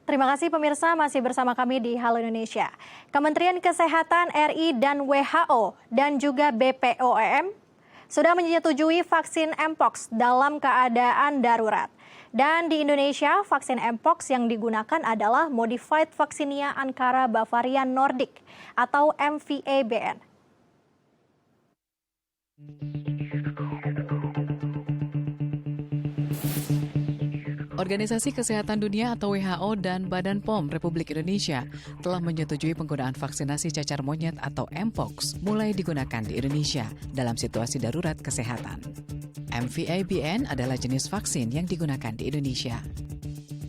Terima kasih pemirsa masih bersama kami di Halo Indonesia. Kementerian Kesehatan RI dan WHO dan juga BPOM sudah menyetujui vaksin Mpox dalam keadaan darurat. Dan di Indonesia, vaksin Mpox yang digunakan adalah Modified Vaccinia Ankara Bavarian Nordic atau MVA-BN. Organisasi Kesehatan Dunia atau WHO dan Badan POM Republik Indonesia telah menyetujui penggunaan vaksinasi cacar monyet atau Mpox mulai digunakan di Indonesia dalam situasi darurat kesehatan. MVA-BN adalah jenis vaksin yang digunakan di Indonesia.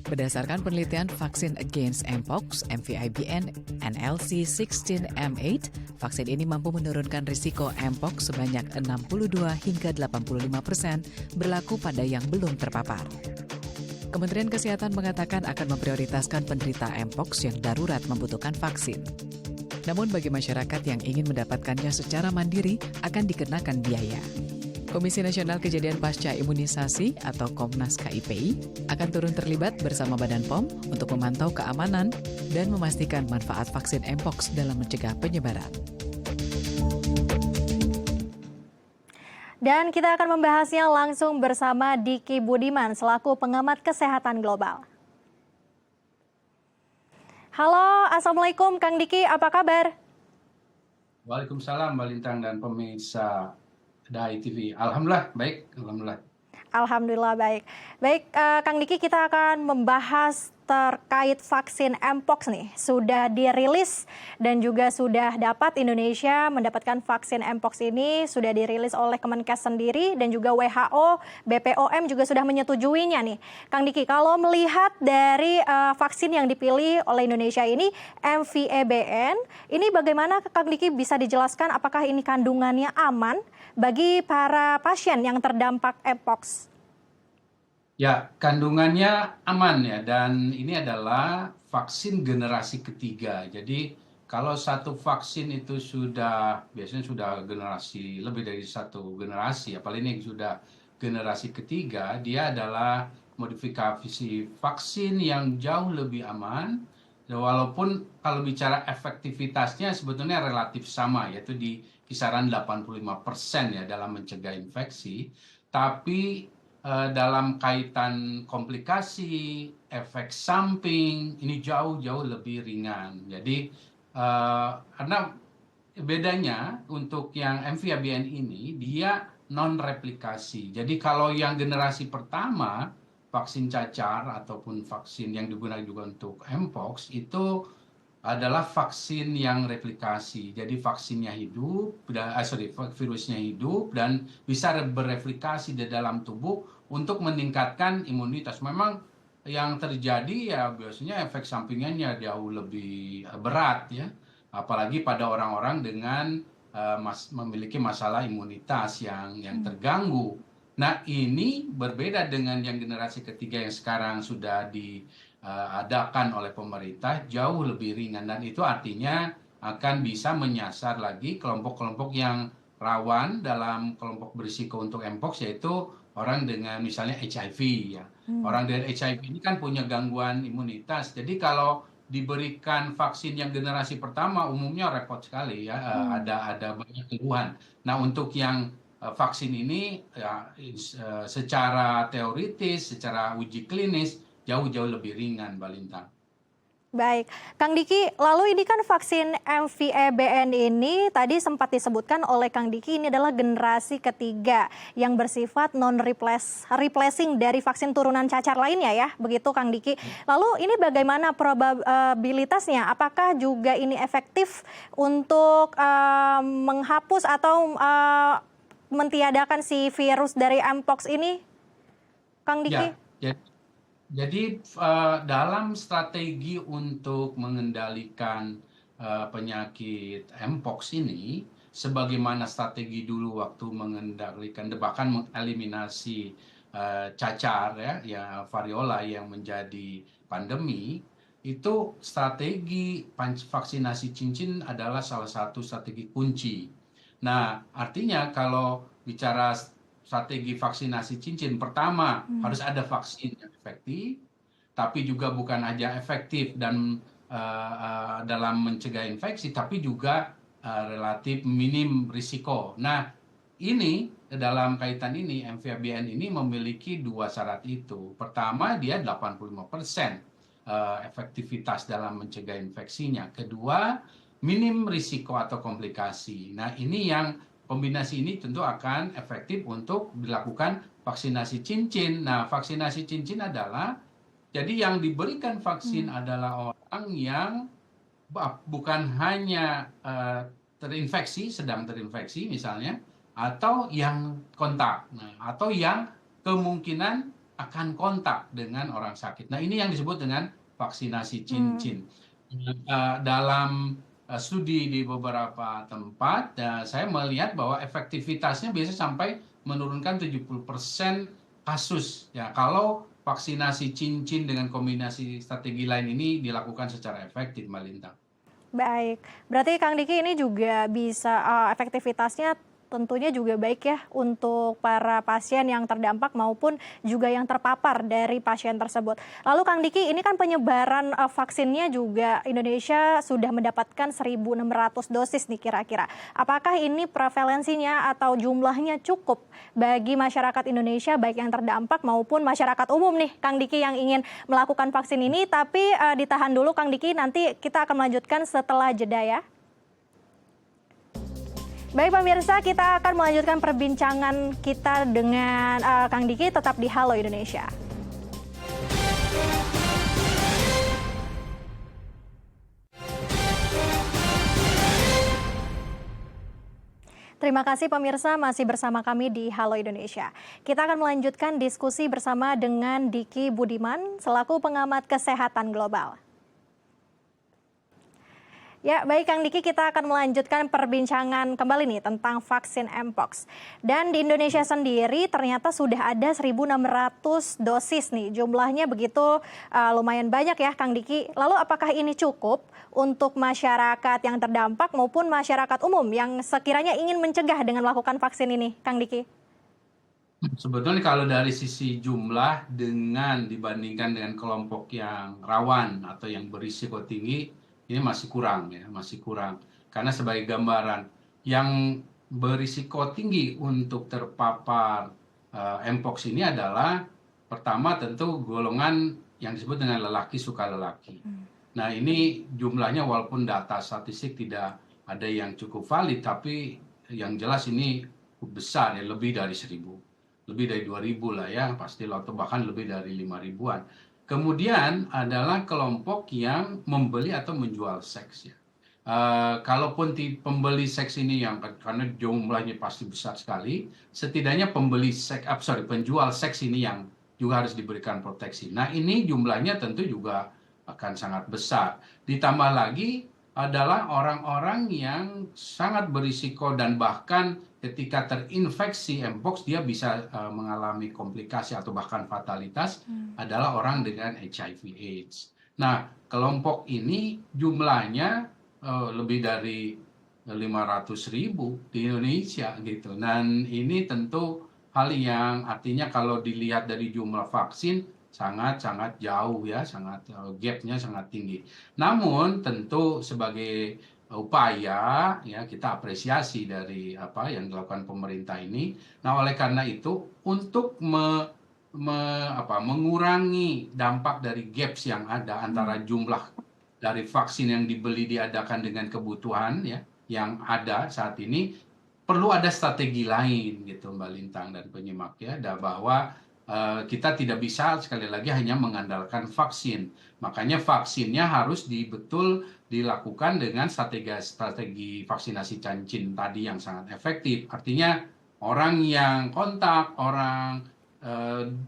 Berdasarkan penelitian vaksin against Mpox, MVA-BN NLC 16M8, vaksin ini mampu menurunkan risiko Mpox sebanyak 62 hingga 85% berlaku pada yang belum terpapar. Kementerian Kesehatan mengatakan akan memprioritaskan penderita Mpox yang darurat membutuhkan vaksin. Namun bagi masyarakat yang ingin mendapatkannya secara mandiri akan dikenakan biaya. Komisi Nasional Kejadian Pasca Imunisasi atau Komnas KIPI akan turun terlibat bersama Badan POM untuk memantau keamanan dan memastikan manfaat vaksin Mpox dalam mencegah penyebaran. Dan kita akan membahasnya langsung bersama Diki Budiman selaku pengamat kesehatan global. Halo, Assalamualaikum Kang Diki, apa kabar? Waalaikumsalam Mbak Lintang dan pemirsa DAI TV. Alhamdulillah, baik. Alhamdulillah. Alhamdulillah baik. Baik, Kang Diki, kita akan membahas terkait vaksin Mpox nih. Sudah dirilis dan juga sudah dapat Indonesia mendapatkan vaksin Mpox ini, sudah dirilis oleh Kemenkes sendiri dan juga WHO, BPOM juga sudah menyetujuinya nih. Kang Diki, kalau melihat dari vaksin yang dipilih oleh Indonesia ini, MVA-BN, ini bagaimana Kang Diki bisa dijelaskan apakah ini kandungannya aman bagi para pasien yang terdampak Mpox? Ya, kandungannya aman ya, dan ini adalah vaksin generasi ketiga. Jadi kalau satu vaksin itu biasanya sudah generasi, lebih dari satu generasi, apalagi ini sudah generasi ketiga, dia adalah modifikasi vaksin yang jauh lebih aman. Walaupun kalau bicara efektivitasnya sebetulnya relatif sama, yaitu di kisaran 85% ya dalam mencegah infeksi, tapi dalam kaitan komplikasi, efek samping, ini jauh-jauh lebih ringan. Jadi, karena bedanya untuk yang MVA-BN ini, dia non-replikasi. Jadi kalau yang generasi pertama, vaksin cacar ataupun vaksin yang digunakan juga untuk Mpox, itu adalah vaksin yang replikasi. Jadi vaksinnya hidup, virusnya hidup dan bisa bereplikasi di dalam tubuh untuk meningkatkan imunitas. Memang yang terjadi ya biasanya efek sampingannya jauh lebih berat ya, apalagi pada orang-orang dengan memiliki masalah imunitas yang terganggu. Nah, ini berbeda dengan yang generasi ketiga yang sekarang sudah diadakan oleh pemerintah, jauh lebih ringan, dan itu artinya akan bisa menyasar lagi kelompok-kelompok yang rawan dalam kelompok berisiko untuk Mpox, yaitu orang dengan misalnya HIV ya. Orang dengan HIV ini kan punya gangguan imunitas. Jadi kalau diberikan vaksin yang generasi pertama umumnya repot sekali ya, ada banyak keluhan. Nah, untuk yang vaksin ini ya, secara teoritis, secara uji klinis jauh-jauh lebih ringan, Mbak Lintang. Baik, Kang Diki, lalu ini kan vaksin MVA-BN ini tadi sempat disebutkan oleh Kang Diki ini adalah generasi ketiga yang bersifat non-replacing dari vaksin turunan cacar lainnya ya, begitu Kang Diki. Lalu ini bagaimana probabilitasnya? Apakah juga ini efektif untuk menghapus atau mentiadakan si virus dari Mpox ini, Kang Diki? Ya, jadi dalam strategi untuk mengendalikan penyakit Mpox ini, sebagaimana strategi dulu waktu mengendalikan bahkan mengeliminasi cacar ya variola yang menjadi pandemi, itu strategi vaksinasi cincin adalah salah satu strategi kunci. Nah, artinya kalau bicara strategi vaksinasi cincin, pertama harus ada vaksin yang efektif, tapi juga bukan hanya efektif dan dalam mencegah infeksi, tapi juga relatif minim risiko. Nah, ini dalam kaitan ini MVABN ini memiliki dua syarat itu. Pertama, dia 85% efektivitas dalam mencegah infeksinya. Kedua, minim risiko atau komplikasi. Nah, ini yang kombinasi ini tentu akan efektif untuk dilakukan vaksinasi cincin. Nah, vaksinasi cincin adalah jadi yang diberikan vaksin adalah orang yang bukan hanya terinfeksi, sedang terinfeksi misalnya, atau yang kontak, atau yang kemungkinan akan kontak dengan orang sakit. Nah, ini yang disebut dengan vaksinasi cincin. Dalam studi di beberapa tempat, saya melihat bahwa efektivitasnya biasa sampai menurunkan 70% kasus. Ya, kalau vaksinasi cincin dengan kombinasi strategi lain ini dilakukan secara efektif, Mbak Lintang. Baik, berarti Kang Diki ini juga bisa efektivitasnya tentunya juga baik ya untuk para pasien yang terdampak maupun juga yang terpapar dari pasien tersebut. Lalu Kang Diki, ini kan penyebaran vaksinnya juga Indonesia sudah mendapatkan 1.600 dosis nih kira-kira. Apakah ini prevalensinya atau jumlahnya cukup bagi masyarakat Indonesia baik yang terdampak maupun masyarakat umum nih Kang Diki yang ingin melakukan vaksin ini? Tapi ditahan dulu Kang Diki, nanti kita akan melanjutkan setelah jeda ya. Baik pemirsa, kita akan melanjutkan perbincangan kita dengan Kang Diki, tetap di Halo Indonesia. Terima kasih pemirsa, masih bersama kami di Halo Indonesia. Kita akan melanjutkan diskusi bersama dengan Diki Budiman selaku pengamat kesehatan global. Ya, baik Kang Diki, kita akan melanjutkan perbincangan kembali nih tentang vaksin Mpox. Dan di Indonesia sendiri ternyata sudah ada 1.600 dosis nih. Jumlahnya begitu lumayan banyak ya Kang Diki. Lalu apakah ini cukup untuk masyarakat yang terdampak maupun masyarakat umum yang sekiranya ingin mencegah dengan melakukan vaksin ini, Kang Diki? Sebetulnya kalau dari sisi jumlah dibandingkan dengan kelompok yang rawan atau yang berisiko tinggi, ini masih kurang ya, masih kurang. Karena sebagai gambaran, yang berisiko tinggi untuk terpapar Mpox ini adalah pertama tentu golongan yang disebut dengan lelaki suka lelaki. Nah, ini jumlahnya walaupun data statistik tidak ada yang cukup valid, tapi yang jelas ini besar ya, lebih dari 1.000. Lebih dari 2.000 lah ya, pasti atau bahkan lebih dari 5.000-an. Kemudian adalah kelompok yang membeli atau menjual seks ya. Kalaupun pembeli seks ini yang karena jumlahnya pasti besar sekali, setidaknya penjual seks ini yang juga harus diberikan proteksi. Nah, ini jumlahnya tentu juga akan sangat besar. Ditambah lagi adalah orang-orang yang sangat berisiko dan bahkan ketika terinfeksi Mpox dia bisa mengalami komplikasi atau bahkan fatalitas adalah orang dengan HIV/AIDS. Nah, kelompok ini jumlahnya lebih dari 500.000 di Indonesia gitu. Dan ini tentu hal yang artinya kalau dilihat dari jumlah vaksin sangat-sangat jauh ya, gapnya sangat tinggi. Namun tentu sebagai upaya ya kita apresiasi dari apa yang dilakukan pemerintah ini. Nah, oleh karena itu untuk mengurangi dampak dari gaps yang ada antara jumlah dari vaksin yang dibeli diadakan dengan kebutuhan ya yang ada saat ini, perlu ada strategi lain gitu Mbak Lintang dan penyimak ya, bahwa kita tidak bisa sekali lagi hanya mengandalkan vaksin. Makanya vaksinnya harus betul dilakukan dengan strategi vaksinasi cincin tadi yang sangat efektif. Artinya orang yang kontak, orang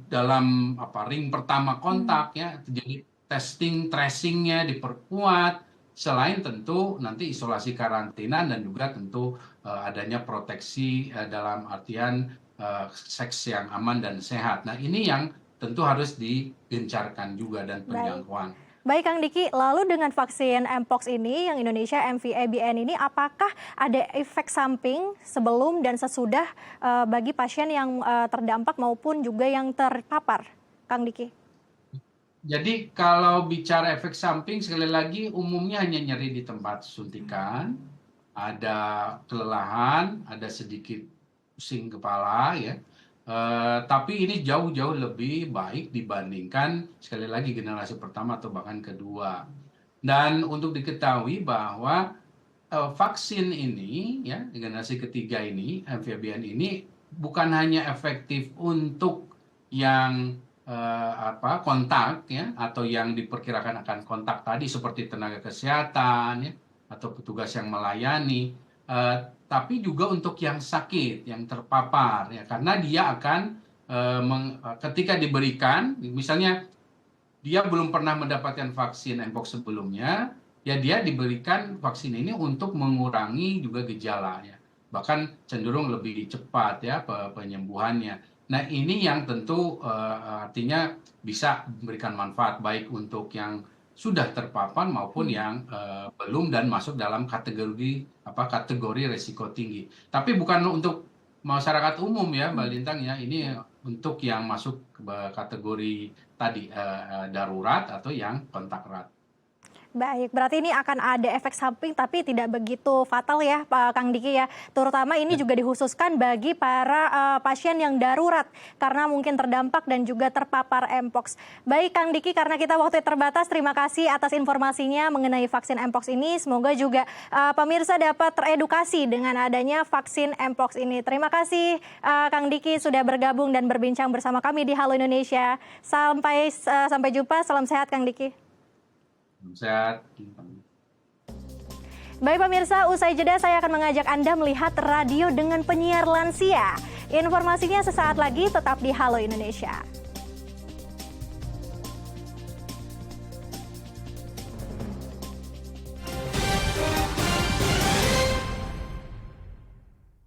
dalam ring pertama kontak ya, jadi testing tracingnya diperkuat. Selain tentu nanti isolasi karantina dan juga tentu adanya proteksi dalam artian seks yang aman dan sehat. Nah, ini yang tentu harus digencarkan juga dan penjangkauan. Baik Kang Diki, lalu dengan vaksin Mpox ini yang Indonesia MVABN ini, apakah ada efek samping sebelum dan sesudah bagi pasien yang terdampak maupun juga yang terpapar, Kang Diki? Jadi kalau bicara efek samping, sekali lagi umumnya hanya nyeri di tempat suntikan, ada kelelahan, ada sedikit pusing kepala ya. Tapi ini jauh-jauh lebih baik dibandingkan sekali lagi generasi pertama atau bahkan kedua. Dan untuk diketahui bahwa vaksin ini ya generasi ketiga ini amphibian ini bukan hanya efektif untuk yang kontak ya atau yang diperkirakan akan kontak tadi seperti tenaga kesehatan ya atau petugas yang melayani, tapi juga untuk yang sakit yang terpapar ya karena dia akan ketika diberikan misalnya dia belum pernah mendapatkan vaksin mpox sebelumnya, ya dia diberikan vaksin ini untuk mengurangi juga gejalanya, bahkan cenderung lebih cepat ya penyembuhannya. Nah ini yang tentu artinya bisa memberikan manfaat baik untuk yang sudah terpapar maupun yang belum dan masuk dalam kategori resiko tinggi. Tapi bukan untuk masyarakat umum ya Mbak Lintang ya, ini untuk yang masuk ke kategori tadi darurat atau yang kontak erat. Baik, berarti ini akan ada efek samping tapi tidak begitu fatal ya Pak Kang Diki ya. Terutama ini juga dikhususkan bagi para pasien yang darurat karena mungkin terdampak dan juga terpapar mpox. Baik Kang Diki, karena kita waktu terbatas, terima kasih atas informasinya mengenai vaksin mpox ini. Semoga juga pemirsa dapat teredukasi dengan adanya vaksin mpox ini. Terima kasih Kang Diki sudah bergabung dan berbincang bersama kami di Halo Indonesia. Sampai jumpa, salam sehat Kang Diki. Sehat. Baik pemirsa, usai jeda saya akan mengajak Anda melihat radio dengan penyiar lansia. Informasinya sesaat lagi, tetap di Halo Indonesia.